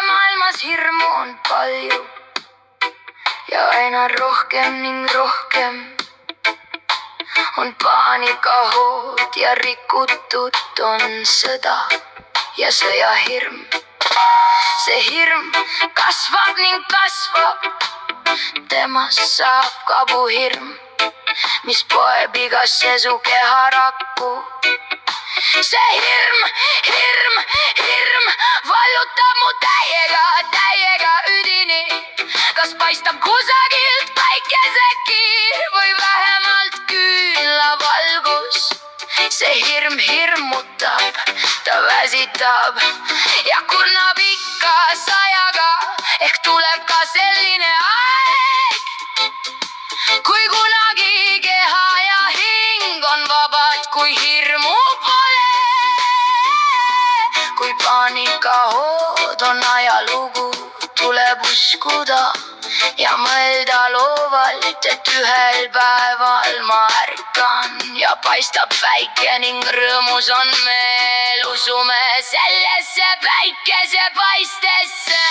Maailmas hirmu on palju ja aina rohkem ning rohkem on paanikahood ja rikutud on sõda ja sõjahirm. See hirm kasvab ning kasvab, temast saab kabuhirm, mis poeb igasse su keharaku. See hirm vallutab mu täiega üdini. Kas paistab kusagilt päikesekiir või vähemalt küünlavalgus? See hirm hirmutab, ta väsitab ja kurnab ikka sajaga. Ehk tuleb ka selline aeg, kui kunagi keha ja hing on vabad, kui hirmu pole. Kui paanikahood on ajalugu, tuleb uskuda ja mõelda loovalt, et ühel päeval ma ärkan ja paistab päike ning rõõmus on meel. Usume sellesse päikesepaistesse.